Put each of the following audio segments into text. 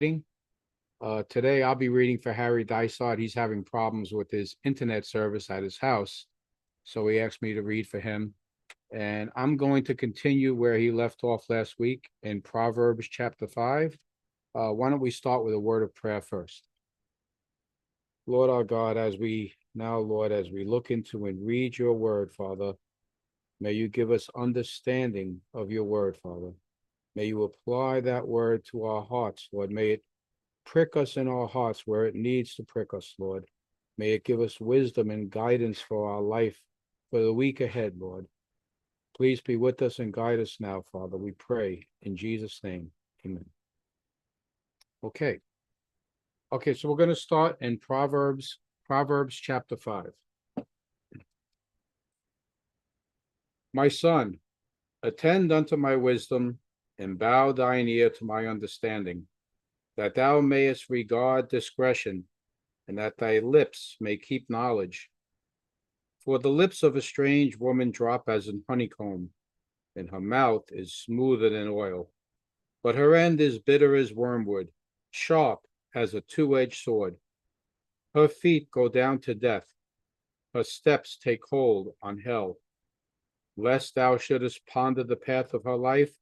Today I'll be reading for Harry Dysart. He's having problems with his internet service at his house, so he asked me to read for him. And I'm going to continue where he left off last week in Proverbs chapter 5. Why don't we start with a word of prayer first? Lord our God, as we look into and read your word, Father, may you give us understanding of your word, Father. May you apply that word to our hearts, Lord. May it prick us in our hearts where it needs to prick us, Lord. May it give us wisdom and guidance for our life for the week ahead, Lord. Please be with us and guide us now, Father. We pray in Jesus' name. Amen. Okay. Okay, so we're going to start in Proverbs chapter 5. My son, attend unto my wisdom and bow thine ear to my understanding, that thou mayest regard discretion, and that thy lips may keep knowledge. For the lips of a strange woman drop as an honeycomb, and her mouth is smoother than oil. But her end is bitter as wormwood, sharp as a two-edged sword. Her feet go down to death, her steps take hold on hell. Lest thou shouldest ponder the path of her life,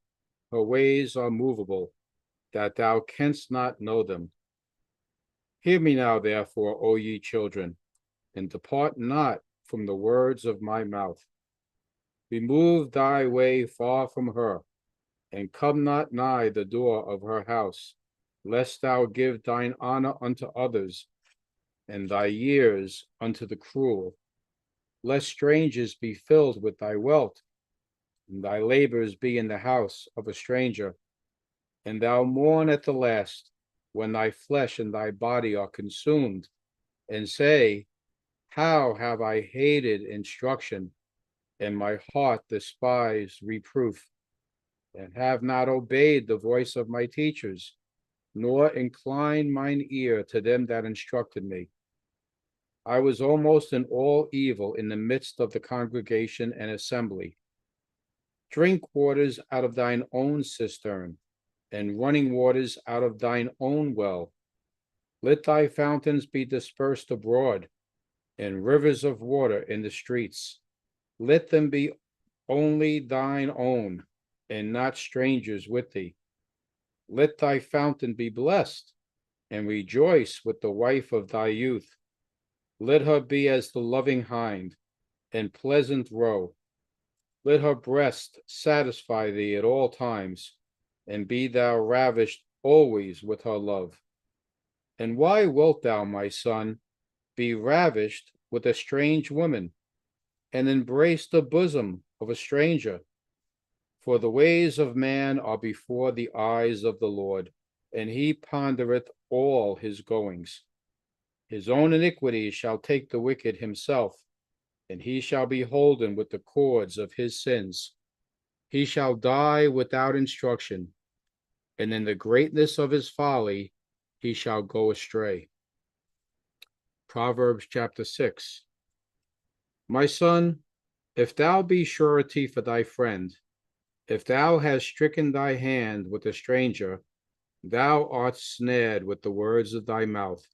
her ways are movable, that thou canst not know them. Hear me now, therefore, O ye children, and depart not from the words of my mouth. Remove thy way far from her, and come not nigh the door of her house, lest thou give thine honor unto others, and thy years unto the cruel. Lest strangers be filled with thy wealth, and thy labors be in the house of a stranger, and thou mourn at the last, when thy flesh and thy body are consumed, and say, how have I hated instruction, and my heart despised reproof, and have not obeyed the voice of my teachers, nor inclined mine ear to them that instructed me. I was almost in all evil in the midst of the congregation and assembly. Drink waters out of thine own cistern, and running waters out of thine own well. Let thy fountains be dispersed abroad, and rivers of water in the streets. Let them be only thine own, and not strangers with thee. Let thy fountain be blessed, and rejoice with the wife of thy youth. Let her be as the loving hind, and pleasant roe. Let her breast satisfy thee at all times, and be thou ravished always with her love. And why wilt thou, my son, be ravished with a strange woman, and embrace the bosom of a stranger? For the ways of man are before the eyes of the Lord, and he pondereth all his goings. His own iniquities shall take the wicked himself, and he shall be holden with the cords of his sins. He shall die without instruction, and in the greatness of his folly he shall go astray. Proverbs chapter 6. My son, if thou be surety for thy friend, if thou hast stricken thy hand with a stranger, thou art snared with the words of thy mouth.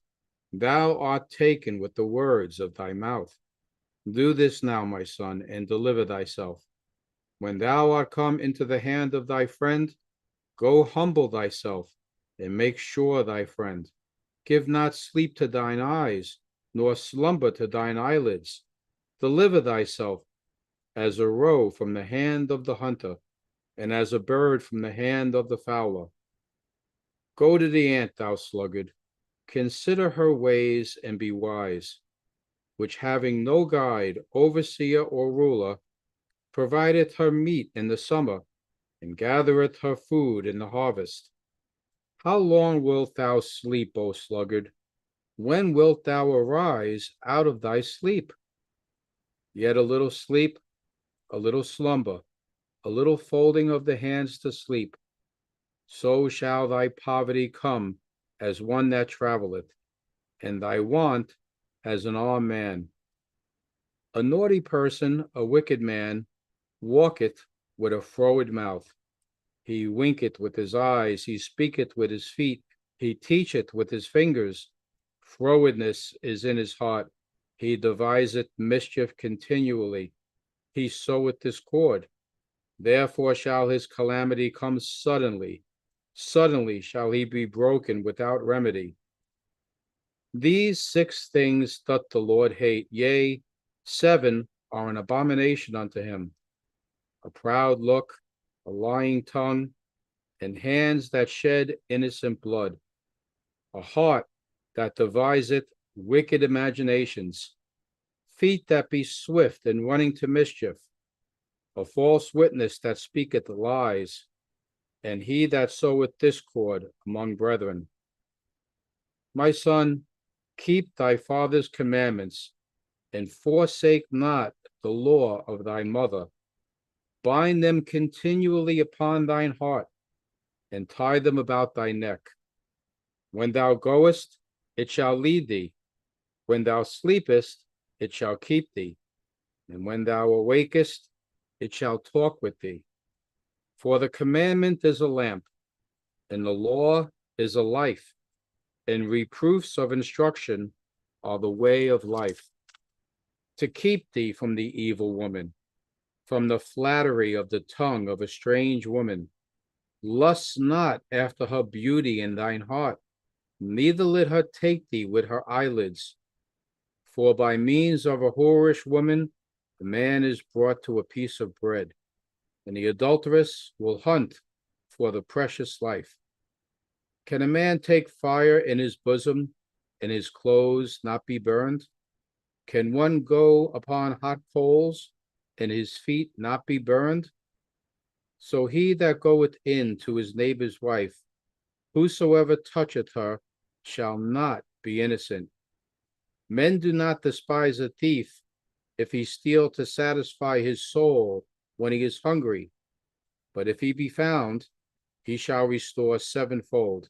Thou art taken with the words of thy mouth. Do this now, my son, and deliver thyself. When thou art come into the hand of thy friend, go humble thyself, and make sure thy friend. Give not sleep to thine eyes, nor slumber to thine eyelids. Deliver thyself as a roe from the hand of the hunter, and as a bird from the hand of the fowler. Go to the ant, thou sluggard, consider her ways and be wise, which having no guide, overseer, or ruler, provideth her meat in the summer, and gathereth her food in the harvest. How long wilt thou sleep, O sluggard? When wilt thou arise out of thy sleep? Yet a little sleep, a little slumber, a little folding of the hands to sleep. So shall thy poverty come as one that travelleth, and thy want as an armed man. A naughty person, a wicked man, walketh with a froward mouth. He winketh with his eyes, he speaketh with his feet, He teacheth with his fingers. Frowardness is in his heart. He deviseth mischief continually. He soweth discord. Therefore shall his calamity come suddenly. Suddenly shall he be broken without remedy. These 6 things doth the Lord hate, yea, 7 are an abomination unto him: a proud look, a lying tongue, and hands that shed innocent blood, a heart that deviseth wicked imaginations, feet that be swift in running to mischief, a false witness that speaketh lies, and he that soweth discord among brethren. My son, keep thy father's commandments, and forsake not the law of thy mother. Bind them continually upon thine heart, and tie them about thy neck. When thou goest, it shall lead thee. When thou sleepest, it shall keep thee. And when thou awakest, it shall talk with thee. For the commandment is a lamp, and the law is a life, and reproofs of instruction are the way of life. To keep thee from the evil woman, from the flattery of the tongue of a strange woman. Lust not after her beauty in thine heart, neither let her take thee with her eyelids. For by means of a whorish woman, the man is brought to a piece of bread, and the adulteress will hunt for the precious life. Can a man take fire in his bosom, and his clothes not be burned? Can one go upon hot coals, and his feet not be burned? So he that goeth in to his neighbor's wife, whosoever toucheth her, shall not be innocent. Men do not despise a thief if he steal to satisfy his soul when he is hungry. But if he be found, he shall restore 7-fold.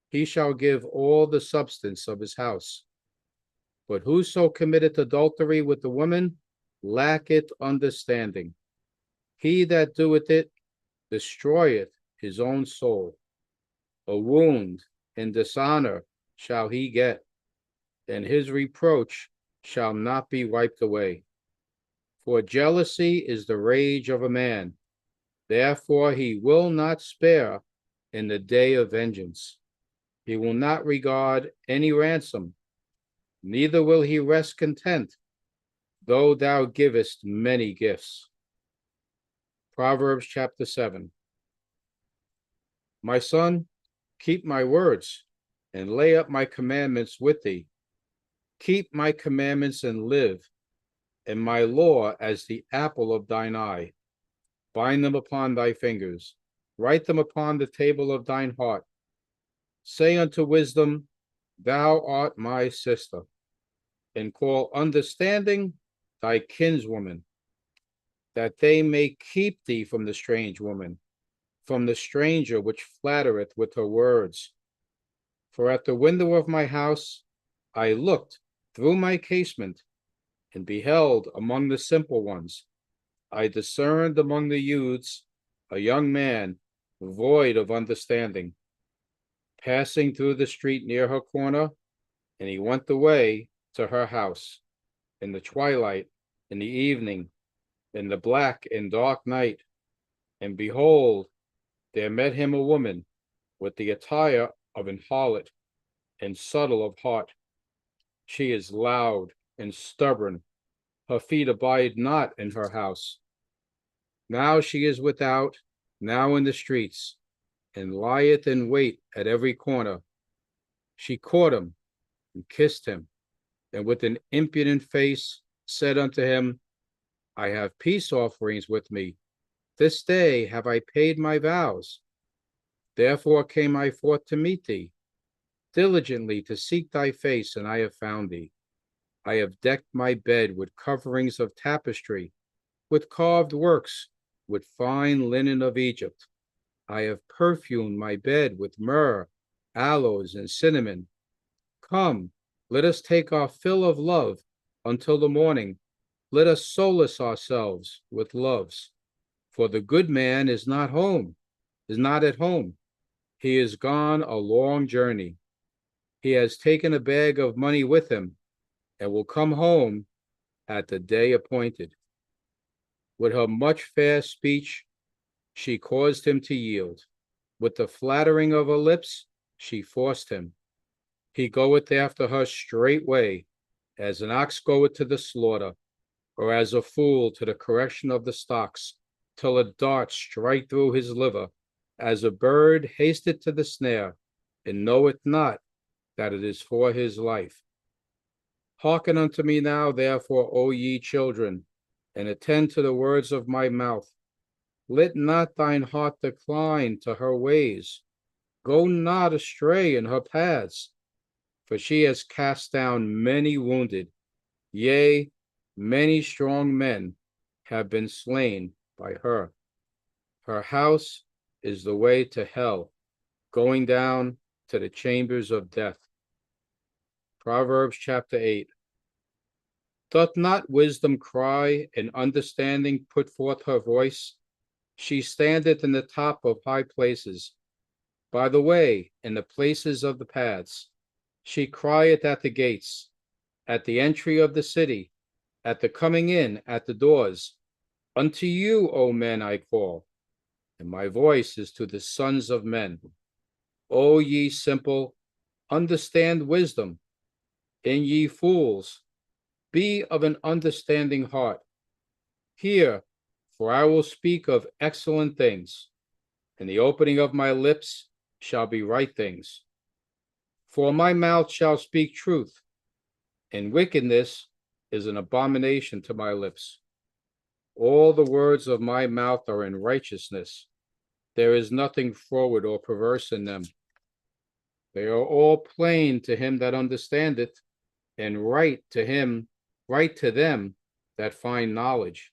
He shall give all the substance of his house. But whoso committeth adultery with the woman lacketh understanding. He that doeth it destroyeth his own soul. A wound and dishonor shall he get, and his reproach shall not be wiped away. For jealousy is the rage of a man, therefore he will not spare in the day of vengeance. He will not regard any ransom, neither will he rest content, though thou givest many gifts. Proverbs chapter 7. My son, keep my words, and lay up my commandments with thee. Keep my commandments and live, and my law as the apple of thine eye. Bind them upon thy fingers, write them upon the table of thine heart. Say unto wisdom, thou art my sister, and call understanding thy kinswoman, that they may keep thee from the strange woman, from the stranger which flattereth with her words. For at the window of my house I looked through my casement, and beheld among the simple ones. I discerned among the youths a young man void of understanding, passing through the street near her corner, and he went away to her house in the twilight, in the evening, in the black and dark night. And behold, there met him a woman with the attire of an harlot and subtle of heart. She is loud and stubborn. Her feet abide not in her house. Now she is without, now in the streets, and lieth in wait at every corner. She caught him and kissed him, and with an impudent face said unto him, I have peace offerings with me. This day have I paid my vows. Therefore came I forth to meet thee, diligently to seek thy face, and I have found thee. I have decked my bed with coverings of tapestry, with carved works, with fine linen of Egypt. I have perfumed my bed with myrrh, aloes, and cinnamon. Come, let us take our fill of love until the morning. Let us solace ourselves with loves. For the good man is not at home. He is gone a long journey. He has taken a bag of money with him and will come home at the day appointed. With her much fair speech, she caused him to yield. With the flattering of her lips, she forced him. He goeth after her straightway, as an ox goeth to the slaughter, or as a fool to the correction of the stocks, till a dart strike through his liver, as a bird hasteth to the snare, and knoweth not that it is for his life. Hearken unto me now, therefore, O ye children, and attend to the words of my mouth. Let not thine heart decline to her ways. Go not astray in her paths, for she has cast down many wounded. Yea, many strong men have been slain by her. Her house is the way to hell, going down to the chambers of death. Proverbs chapter 8. Doth not wisdom cry, and understanding put forth her voice? She standeth in the top of high places, by the way, in the places of the paths. She crieth at the gates, at the entry of the city, at the coming in, at the doors. Unto you, O men, I call, and my voice is to the sons of men. O ye simple, understand wisdom, and ye fools, be of an understanding heart. Hear, for I will speak of excellent things, and the opening of my lips shall be right things. For my mouth shall speak truth, and wickedness is an abomination to my lips. All the words of my mouth are in righteousness. There is nothing froward or perverse in them. They are all plain to him that understandeth, and right to them that find knowledge.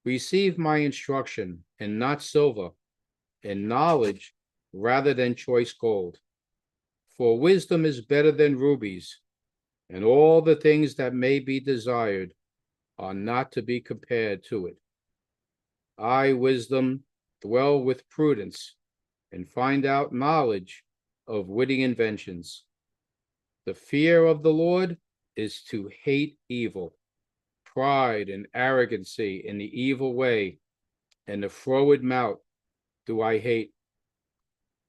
Receive my instruction, and not silver, and knowledge rather than choice gold. For wisdom is better than rubies, and all the things that may be desired are not to be compared to it. I, wisdom, dwell with prudence, and find out knowledge of witty inventions. The fear of the Lord is to hate evil, pride and arrogancy in the evil way, and the froward mouth do I hate.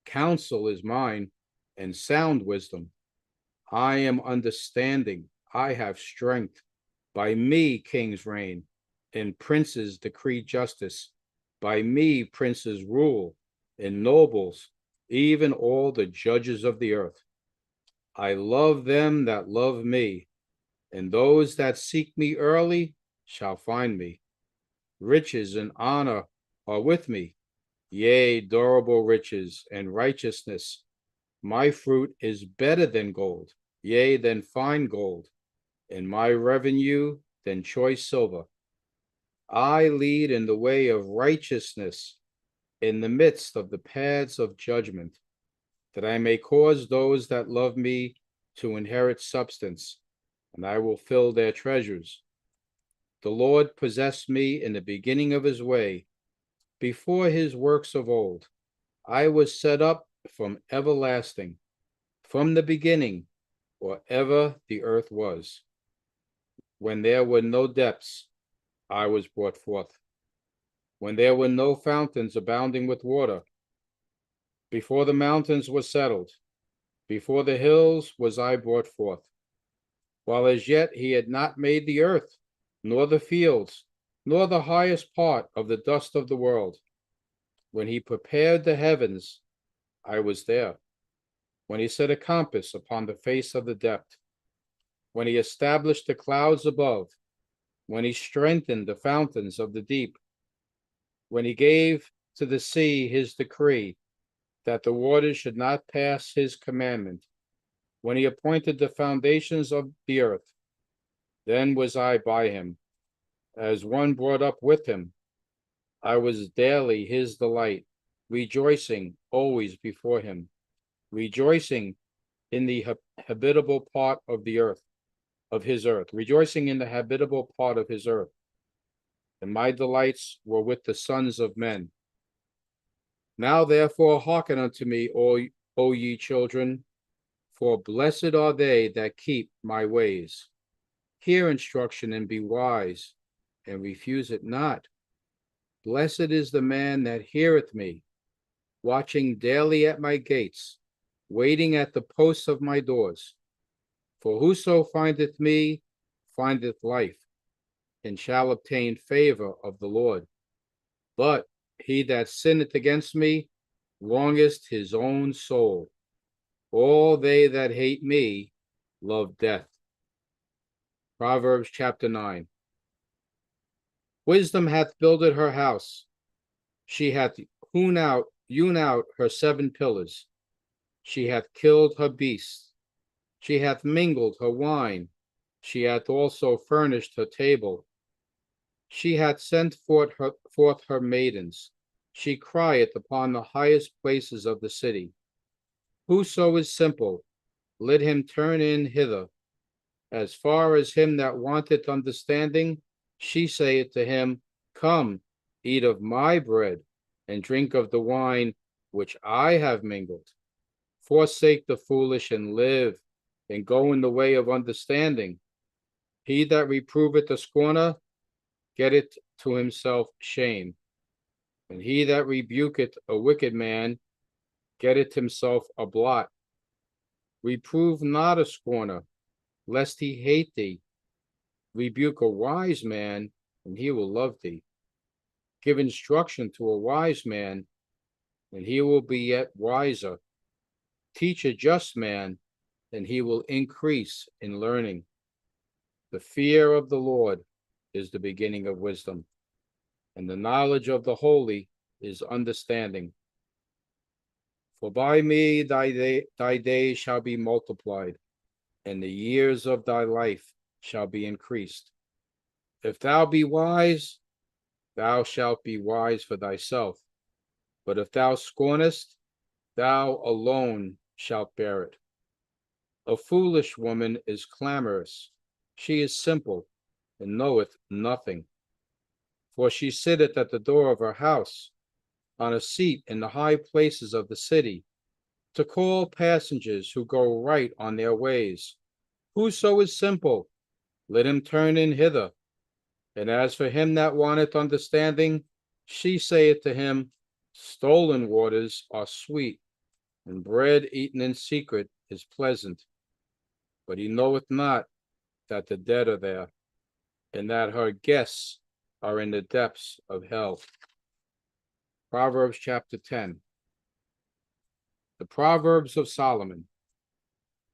Counsel is mine, and sound wisdom. I am understanding, I have strength. By me kings reign, and princes decree justice. By me princes rule, and nobles, even all the judges of the earth. I love them that love me, and those that seek me early shall find me. Riches and honor are with me, yea, durable riches and righteousness. My fruit is better than gold, yea, than fine gold, and my revenue than choice silver. I lead in the way of righteousness, in the midst of the paths of judgment, that I may cause those that love me to inherit substance, and I will fill their treasures. The Lord possessed me in the beginning of his way, before his works of old. I was set up from everlasting, from the beginning, or ever the earth was. When there were no depths, I was brought forth. When there were no fountains abounding with water, before the mountains were settled, before the hills was I brought forth. While as yet he had not made the earth, nor the fields, nor the highest part of the dust of the world. When he prepared the heavens, I was there. When he set a compass upon the face of the depth, when he established the clouds above, when he strengthened the fountains of the deep, when he gave to the sea his decree, that the waters should not pass his commandment, when he appointed the foundations of the earth, then was I by him, as one brought up with him. I was daily his delight, rejoicing always before him, rejoicing in the habitable part of the earth, of his earth, rejoicing in the habitable part of his earth. And my delights were with the sons of men. Now therefore hearken unto me, O ye children, for blessed are they that keep my ways. Hear instruction and be wise, and refuse it not. Blessed is the man that heareth me, watching daily at my gates, waiting at the posts of my doors. For whoso findeth me findeth life, and shall obtain favor of the Lord. But he that sinneth against me wrongeth his own soul. All they that hate me love death. Proverbs chapter 9. Wisdom hath builded her house. She hath hewn out her 7 pillars. She hath killed her beasts. She hath mingled her wine. She hath also furnished her table. She hath sent forth her maidens. She crieth upon the highest places of the city. Whoso is simple, let him turn in hither. As far as him that wanteth understanding, she saith to him, Come, eat of my bread, and drink of the wine which I have mingled. Forsake the foolish and live, and go in the way of understanding. He that reproveth a scorner getteth to himself shame, and he that rebuketh a wicked man getteth himself a blot. Reprove not a scorner, lest he hate thee. Rebuke a wise man, and he will love thee. Give instruction to a wise man, and he will be yet wiser. Teach a just man, and he will increase in learning. The fear of the Lord is the beginning of wisdom, and the knowledge of the holy is understanding. For by me thy days shall be multiplied, and the years of thy life shall be increased. If thou be wise, thou shalt be wise for thyself. But if thou scornest, thou alone shalt bear it. A foolish woman is clamorous. She is simple, and knoweth nothing. For she sitteth at the door of her house, on a seat in the high places of the city, to call passengers who go right on their ways. Whoso is simple, let him turn in hither. And as for him that wanteth understanding, she saith to him, Stolen waters are sweet, and bread eaten in secret is pleasant. But he knoweth not that the dead are there, and that her guests are in the depths of hell. Proverbs chapter 10. The Proverbs of Solomon.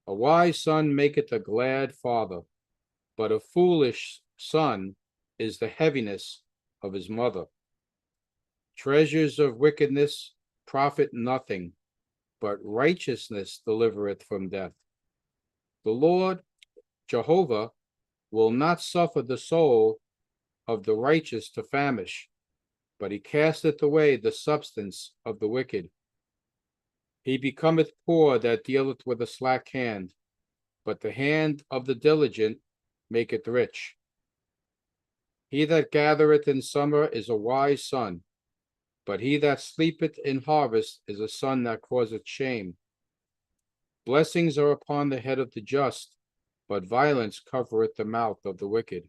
A wise son maketh a glad father, but a foolish son is the heaviness of his mother. Treasures of wickedness profit nothing, but righteousness delivereth from death. The Lord Jehovah will not suffer the soul of the righteous to famish, but he casteth away the substance of the wicked. He becometh poor that dealeth with a slack hand, but the hand of the diligent maketh rich. He that gathereth in summer is a wise son, but he that sleepeth in harvest is a son that causeth shame. Blessings are upon the head of the just, but violence covereth the mouth of the wicked.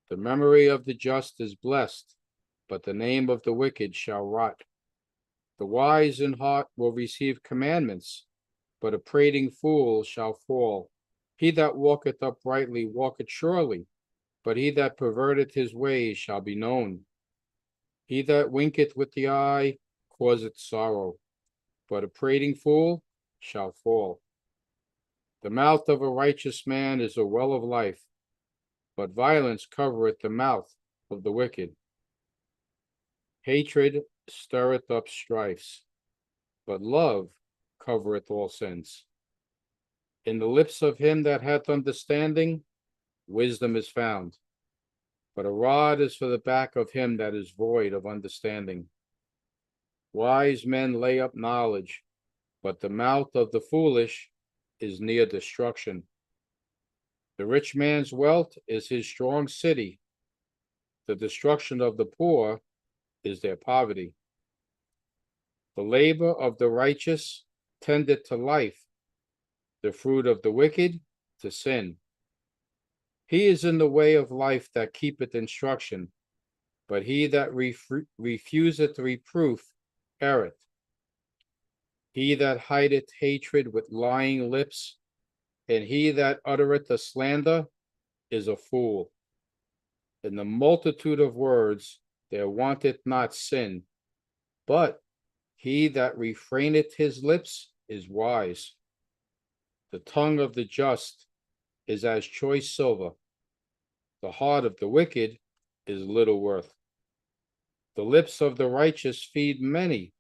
The memory of the just is blessed, but the name of the wicked shall rot. The wise in heart will receive commandments, but a prating fool shall fall. He that walketh uprightly walketh surely, but he that perverteth his ways shall be known. He that winketh with the eye causeth sorrow, but a prating fool shall fall. The mouth of a righteous man is a well of life, but violence covereth the mouth of the wicked. Hatred stirreth up strifes, but love covereth all sins. In the lips of him that hath understanding, wisdom is found, but a rod is for the back of him that is void of understanding. Wise men lay up knowledge, but the mouth of the foolish is near destruction. The rich man's wealth is his strong city. The destruction of the poor is their poverty. The labor of the righteous tendeth to life, the fruit of the wicked to sin. He is in the way of life that keepeth instruction, but he that refuseth reproof erreth. He that hideth hatred with lying lips, and he that uttereth a slander, is a fool. In the multitude of words there wanteth not sin, but he that refraineth his lips is wise. The tongue of the just is as choice silver. The heart of the wicked is little worth. The lips of the righteous feed many,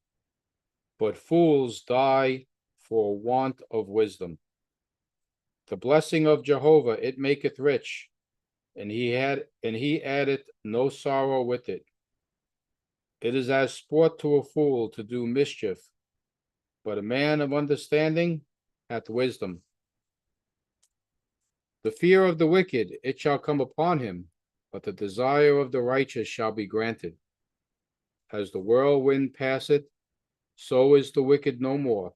but fools die for want of wisdom. The blessing of Jehovah, it maketh rich, and he addeth no sorrow with it. It is as sport to a fool to do mischief, but a man of understanding hath wisdom. The fear of the wicked, it shall come upon him, but the desire of the righteous shall be granted. As the whirlwind passeth, so is the wicked no more,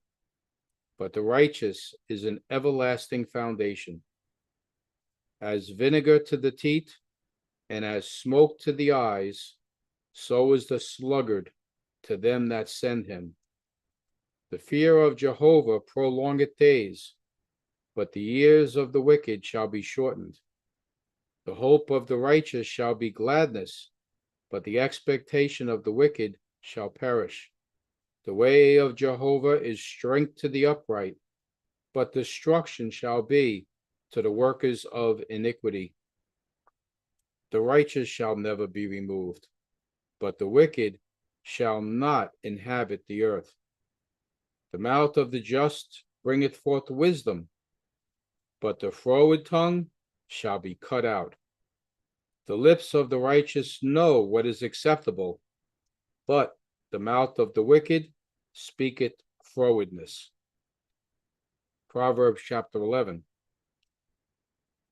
but the righteous is an everlasting foundation. As vinegar to the teeth, and as smoke to the eyes, so is the sluggard to them that send him. The fear of Jehovah prolongeth days, but the years of the wicked shall be shortened. The hope of the righteous shall be gladness, but the expectation of the wicked shall perish. The way of Jehovah is strength to the upright, but destruction shall be to the workers of iniquity. The righteous shall never be removed, but the wicked shall not inhabit the earth. The mouth of the just bringeth forth wisdom, but the froward tongue shall be cut out. The lips of the righteous know what is acceptable, but the mouth of the wicked speaketh frowardness. Proverbs chapter 11.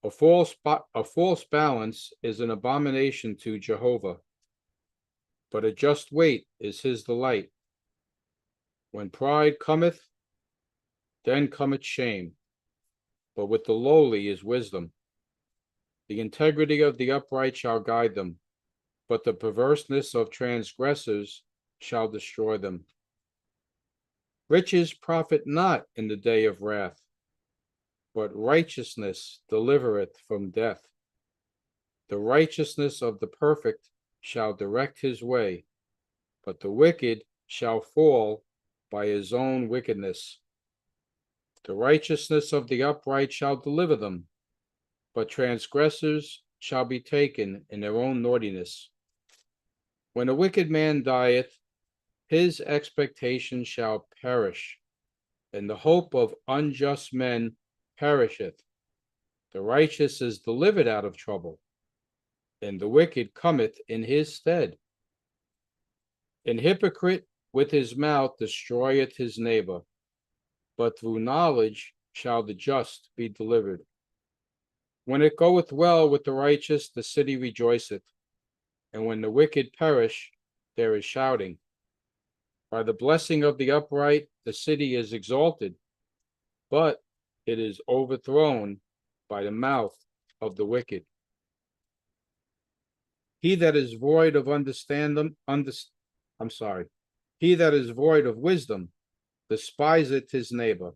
A false balance is an abomination to Jehovah, but a just weight is his delight. When pride cometh, then cometh shame, but with the lowly is wisdom. The integrity of the upright shall guide them, but the perverseness of transgressors shall destroy them. Riches profit not in the day of wrath, but righteousness delivereth from death. The righteousness of the perfect shall direct his way, but the wicked shall fall by his own wickedness. The righteousness of the upright shall deliver them, but transgressors shall be taken in their own naughtiness. When a wicked man dieth, his expectation shall perish, and the hope of unjust men perisheth. The righteous is delivered out of trouble, and the wicked cometh in his stead. An hypocrite with his mouth destroyeth his neighbor, but through knowledge shall the just be delivered. When it goeth well with the righteous, the city rejoiceth, and when the wicked perish, there is shouting. By the blessing of the upright, the city is exalted, but it is overthrown by the mouth of the wicked. He that is void of he that is void of wisdom despiseth his neighbor,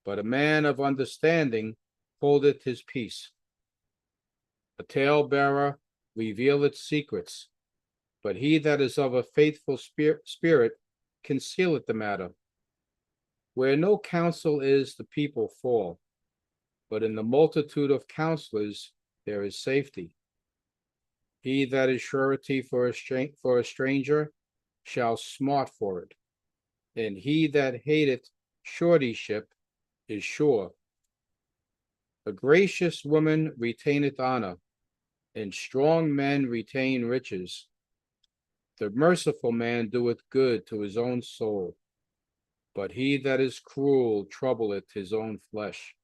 but a man of understanding holdeth his peace. A talebearer revealeth secrets, but he that is of a faithful spirit concealeth the matter. Where no counsel is, the people fall, but in the multitude of counselors there is safety. He that is surety for a stranger shall smart for it, and he that hateth suretyship is sure. A gracious woman retaineth honor, and strong men retain riches. The merciful man doeth good to his own soul, but he that is cruel troubleth his own flesh.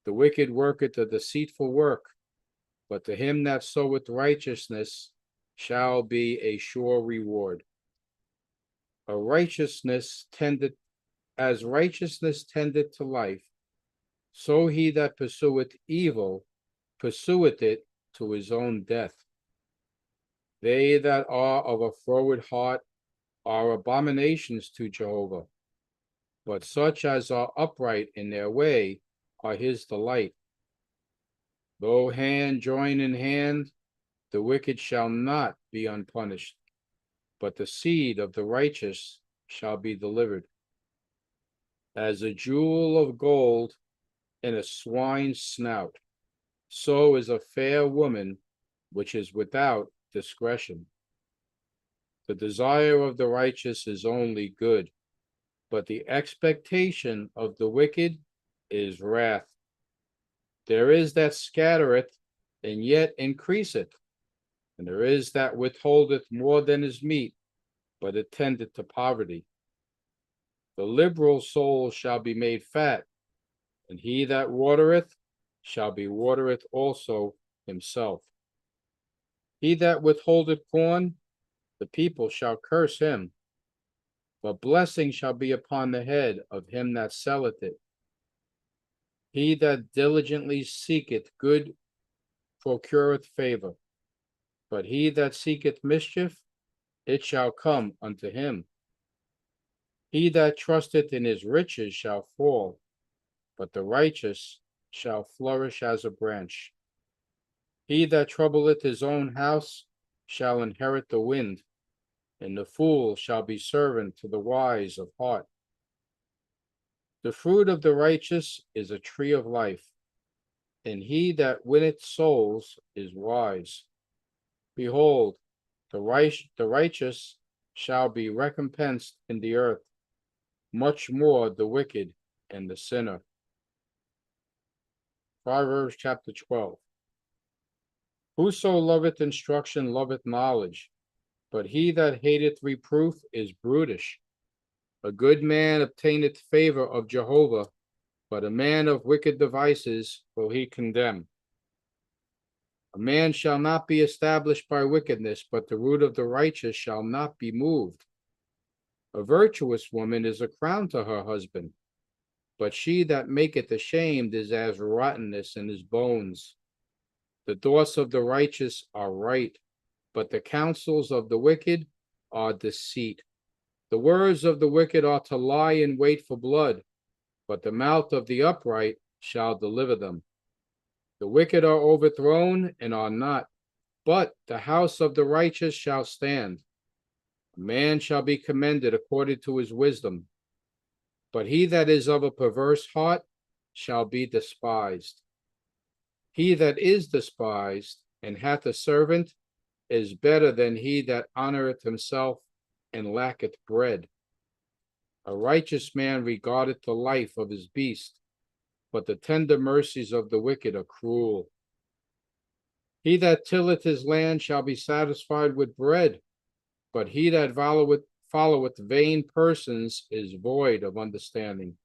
The wicked worketh a deceitful work, but to him that soweth righteousness shall be a sure reward. A righteousness tendeth as righteousness tendeth to life, so he that pursueth evil pursueth it to his own death. They that are of a froward heart are abominations to Jehovah, but such as are upright in their way are his delight. Though hand join in hand, the wicked shall not be unpunished, but the seed of the righteous shall be delivered. As a jewel of gold in a swine's snout, so is a fair woman which is without discretion. The desire of the righteous is only good, but the expectation of the wicked is wrath. There is that scattereth, and yet increaseth, and there is that withholdeth more than is meet, but it tendeth to poverty. The liberal soul shall be made fat, and he that watereth shall be watereth also himself. He that withholdeth corn, the people shall curse him, but blessing shall be upon the head of him that selleth it. He that diligently seeketh good procureth favor, but he that seeketh mischief, it shall come unto him. He that trusteth in his riches shall fall, but the righteous shall flourish as a branch. He that troubleth his own house shall inherit the wind, and the fool shall be servant to the wise of heart. The fruit of the righteous is a tree of life, and he that winneth souls is wise. Behold, the righteous shall be recompensed in the earth, much more the wicked and the sinner. Proverbs chapter 12. Whoso loveth instruction loveth knowledge, but he that hateth reproof is brutish. A good man obtaineth favor of Jehovah, but a man of wicked devices will he condemn. A man shall not be established by wickedness, but the root of the righteous shall not be moved. A virtuous woman is a crown to her husband, but she that maketh ashamed is as rottenness in his bones. The thoughts of the righteous are right, but the counsels of the wicked are deceit. The words of the wicked are to lie in wait for blood, but the mouth of the upright shall deliver them. The wicked are overthrown and are not, but the house of the righteous shall stand. A man shall be commended according to his wisdom, but he that is of a perverse heart shall be despised. He that is despised and hath a servant is better than he that honoreth himself and lacketh bread. A righteous man regardeth the life of his beast, but the tender mercies of the wicked are cruel. He that tilleth his land shall be satisfied with bread, but he that followeth vain persons is void of understanding.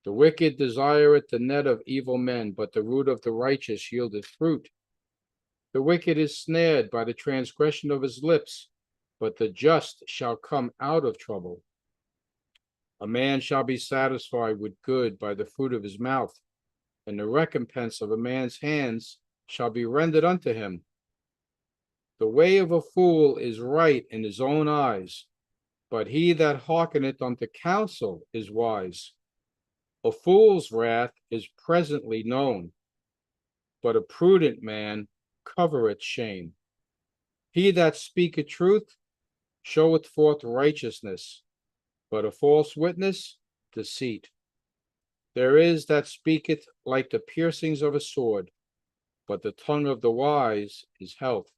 The wicked desireth the net of evil men, but the root of the righteous yieldeth fruit. The wicked is snared by the transgression of his lips, but the just shall come out of trouble. A man shall be satisfied with good by the fruit of his mouth, and the recompense of a man's hands shall be rendered unto him. The way of a fool is right in his own eyes, but he that hearkeneth unto counsel is wise. A fool's wrath is presently known, but a prudent man covereth shame. He that speaketh truth showeth forth righteousness, but a false witness deceit. There is that speaketh like the piercings of a sword, but the tongue of the wise is health.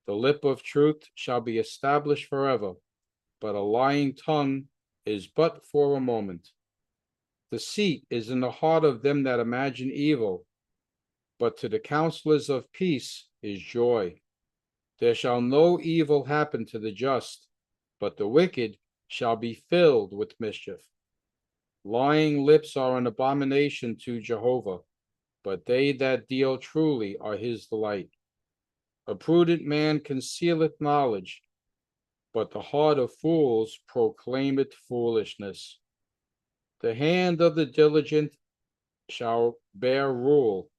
The lip of truth shall be established forever, but a lying tongue is but for a moment. Deceit is in the heart of them that imagine evil, but to the counselors of peace is joy. There shall no evil happen to the just, but the wicked shall be filled with mischief. Lying lips are an abomination to Jehovah, but they that deal truly are his delight. A prudent man concealeth knowledge, but the heart of fools proclaimeth foolishness. The hand of the diligent shall bear rule,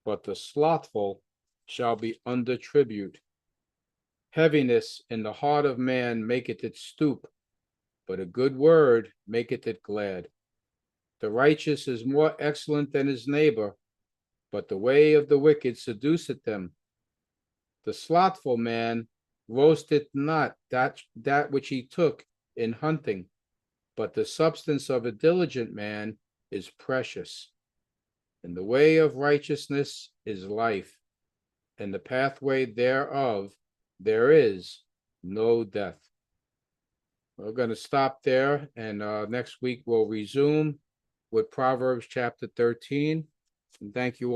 but the slothful shall be under tribute. Heaviness in the heart of man maketh it stoop, but a good word maketh it glad. The righteous is more excellent than his neighbor, but the way of the wicked seduceth them. The slothful man roasteth not that which he took in hunting, but the substance of a diligent man is precious. And the way of righteousness is life, and the pathway thereof there is no death. We're going to stop there, and next week we'll resume with Proverbs chapter 13. And thank you all.